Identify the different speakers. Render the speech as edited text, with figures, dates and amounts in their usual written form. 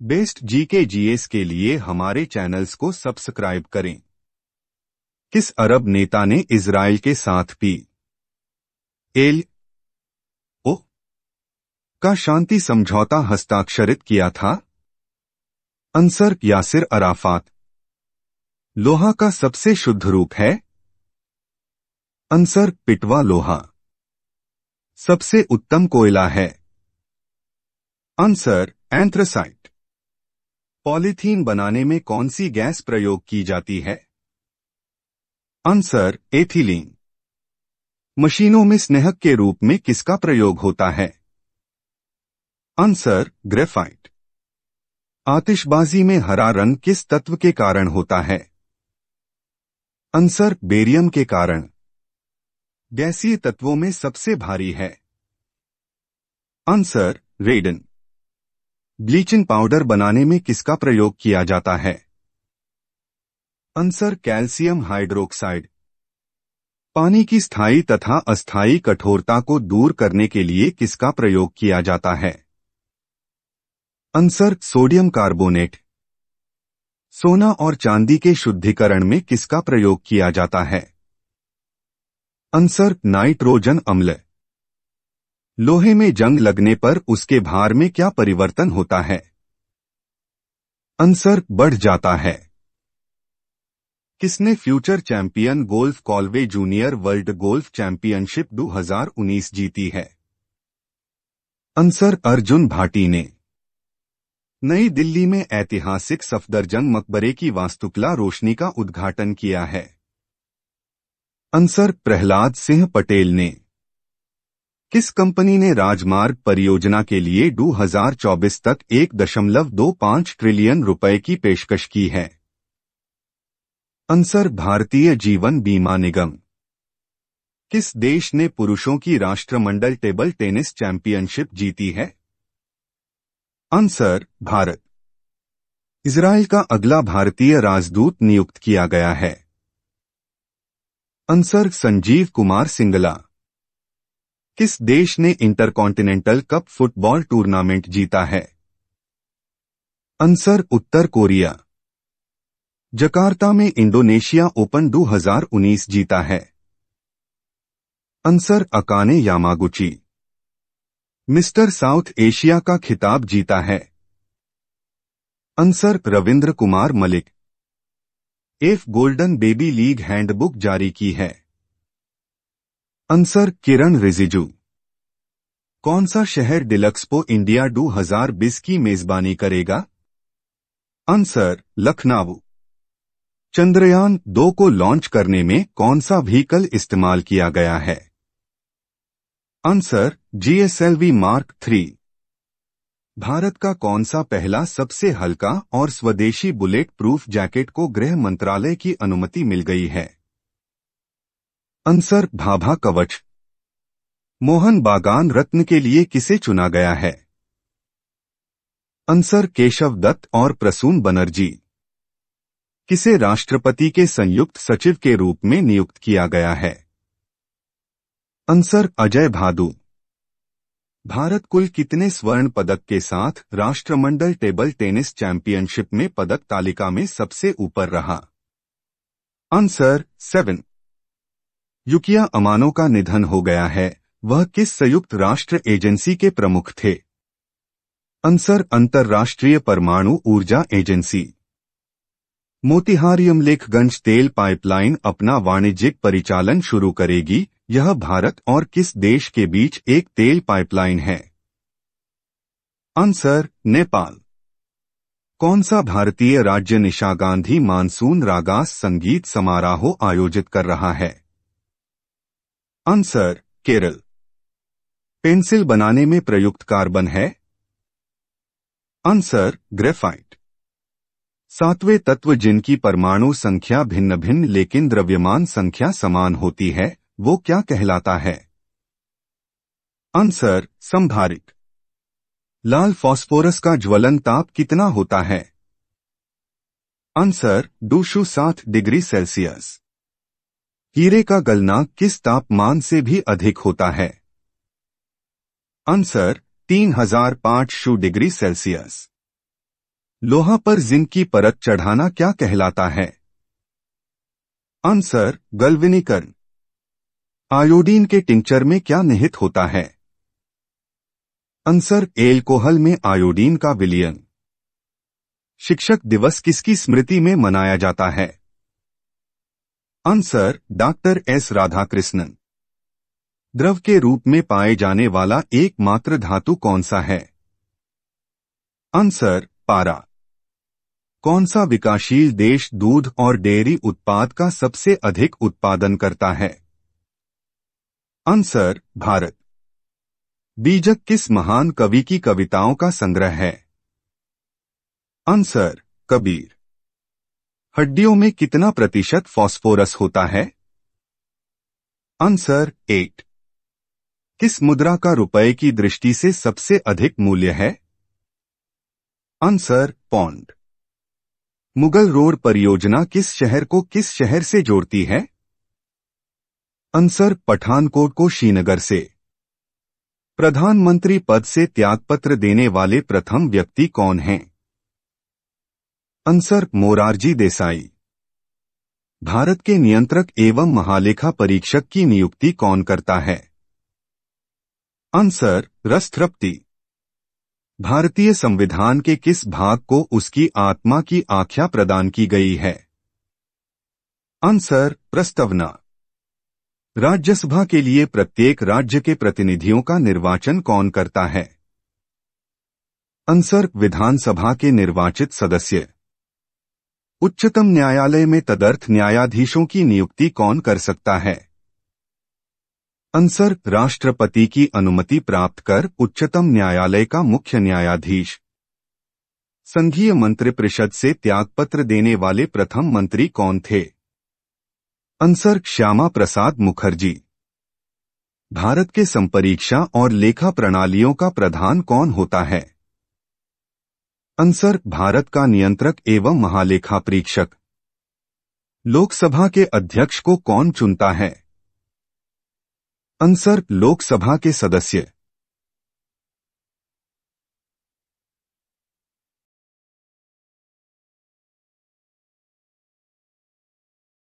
Speaker 1: Best GK GS के लिए हमारे चैनल्स को सब्सक्राइब करें। किस अरब नेता ने इजराइल के साथ एल ओ का शांति समझौता हस्ताक्षरित किया था? Answer Yasser Arafat. लोहा का सबसे शुद्ध रूप है? आंसर पिटवा लोहा। सबसे उत्तम कोयला है? Answer anthracite. पॉलीथीन बनाने में कौन सी गैस प्रयोग की जाती है? Answer ethylene. मशीनों में स्नेहक के रूप में किसका प्रयोग होता है? Answer graphite. आतिशबाजी में हरा रंग किस तत्व के कारण होता है? आंसर बेरियम के कारण। गैसीय तत्वों में सबसे भारी है? आंसर रेडन। ब्लीचिंग पाउडर बनाने में किसका प्रयोग किया जाता है? Answer calcium hydroxide. पानी की स्थायी तथा अस्थायी कठोरता को दूर करने के लिए किसका प्रयोग किया जाता है? Answer sodium carbonate. सोना और चांदी के शुद्धिकरण में किसका प्रयोग किया जाता है? आंसर नाइट्रोजन अम्ल। लोहे में जंग लगने पर उसके भार में क्या परिवर्तन होता है? आंसर बढ़ जाता है। किसने future champion golf Callaway junior world golf championship 2019 जीती है? आंसर अर्जुन भाटी ने। नई दिल्ली में ऐतिहासिक सफदरजंग मकबरे की वास्तुकला रोशनी का उद्घाटन किया है? आंसर प्रहलाद सिंह पटेल ने। किस कंपनी ने राजमार्ग परियोजना के लिए 2024 तक 1.25 ट्रिलियन रुपए की पेशकश की है? आंसर भारतीय जीवन बीमा निगम। किस देश ने पुरुषों की राष्ट्रमंडल टेबल टेनिस चैंपियनशिप जीती है? आंसर भारत। इजराइल का अगला भारतीय राजदूत नियुक्त किया गया है? आंसर संजीव कुमार सिंगला। किस देश ने इंटरकॉन्टिनेंटल कप फुटबॉल टूर्नामेंट जीता है? आंसर उत्तर कोरिया। जकार्ता में इंडोनेशिया ओपन 2019 जीता है? Answer Akane Yamaguchi. Mister south Asia का खिताब जीता है? Answer Ravindra Kumar Malik. F golden baby league handbook जारी की है? आंसर किरण रिजिजू। कौन सा शहर डिलक्सपो इंडिया 2020 की मेजबानी करेगा? आंसर लखनऊ। चंद्रयान 2 को लॉन्च करने में कौन सा व्हीकल इस्तेमाल किया गया है? Answer GSLV mark 3। भारत का कौन सा पहला सबसे हल्का और स्वदेशी बुलेट प्रूफ जैकेट को गृह मंत्रालय की अनुमति मिल गई है? आंसर भाभा कवच। मोहन बागान रत्न के लिए किसे चुना गया है? आंसर केशव दत्त और प्रसून बनर्जी। किसे राष्ट्रपति के संयुक्त सचिव के रूप में नियुक्त किया गया है? आंसर अजय भादु। भारत कुल कितने स्वर्ण पदक के साथ राष्ट्रमंडल टेबल टेनिस चैंपियनशिप में पदक तालिका में सबसे ऊपर रहा? आंसर 7। युकिया अमानो का निधन हो गया है, वह किस संयुक्त राष्ट्र एजेंसी के प्रमुख थे? आंसर अंतर्राष्ट्रीय परमाणु ऊर्जा एजेंसी। मोतिहारी अमलेखगंज तेल पाइपलाइन अपना वाणिज्यिक परिचालन शुरू करेगी, यह भारत और किस देश के बीच एक तेल पाइपलाइन है? आंसर नेपाल। कौन सा भारतीय राज्य निशा गांधी मानसून रागास संगीत समारोह आयोजित कर रहा है? आंसर केरल। पेंसिल बनाने में प्रयुक्त कार्बन है? Answer graphite. 7वें तत्व जिनकी परमाणु संख्या भिन्न भिन्न लेकिन द्रव्यमान संख्या समान होती है, वो क्या कहलाता है? आंसर संभारिक। लाल फास्फोरस का ज्वलन ताप कितना होता है? Answer 207 degree Celsius. हीरे का गलनांक किस तापमान से भी अधिक होता है? Answer 3500 degree Celsius. लोहा पर जिंक की परत चढ़ाना क्या कहलाता है? आंसर, गल्वेनीकरण। आयोडीन के टिंचर में क्या निहित होता है? आंसर, एल्कोहल में आयोडीन का विलयन। शिक्षक दिवस किसकी स्मृति में मनाया जाता है? Answer, doctor S Radhakrishnan. द्रव के रूप में पाए जाने वाला एकमात्र धातु कौन सा है? आंसर, पारा। कौन सा विकासशील देश दूध और डेयरी उत्पाद का सबसे अधिक उत्पादन करता है? आंसर, भारत। बीजक किस महान कवि की कविताओं का संग्रह है? आंसर, कबीर। हड्डियों में कितना प्रतिशत फास्फोरस होता है? आंसर, 8। किस मुद्रा का रुपए की दृष्टि से सबसे अधिक मूल्य है? Answer, pond. मुगल रोड परियोजना किस शहर को किस शहर से जोड़ती है? आंसर, पठानकोट को श्रीनगर से। प्रधानमंत्री पद से त्यागपत्र देने वाले प्रथम व्यक्ति कौन हैं? आंसर, मोरारजी देसाई। भारत के नियंत्रक एवं महालेखा परीक्षक की नियुक्ति कौन करता है? आंसर, राष्ट्रपति। भारतीय संविधान के किस भाग को उसकी आत्मा की आख्या प्रदान की गई है? आंसर, प्रस्तावना। राज्यसभा के लिए प्रत्येक राज्य के प्रतिनिधियों का निर्वाचन कौन करता है? आंसर, विधानसभा के निर्वाचित सदस्य। उच्चतम न्यायालय में तदर्थ न्यायाधीशों की नियुक्ति कौन कर सकता है? आंसर, राष्ट्रपति की अनुमति प्राप्त कर उच्चतम न्यायालय का मुख्य न्यायाधीश। संघीय मंत्रिपरिषद से त्यागपत्र देने वाले प्रथम मंत्री कौन थे? आंसर, श्यामा प्रसाद मुखर्जी। भारत के संपरीक्षा और लेखा प्रणालियों का प्रधान कौन होता है? आंसर, भारत का नियंत्रक एवं महालेखा परीक्षक। लोकसभा के अध्यक्ष को कौन चुनता है? आंसर, लोकसभा के सदस्य।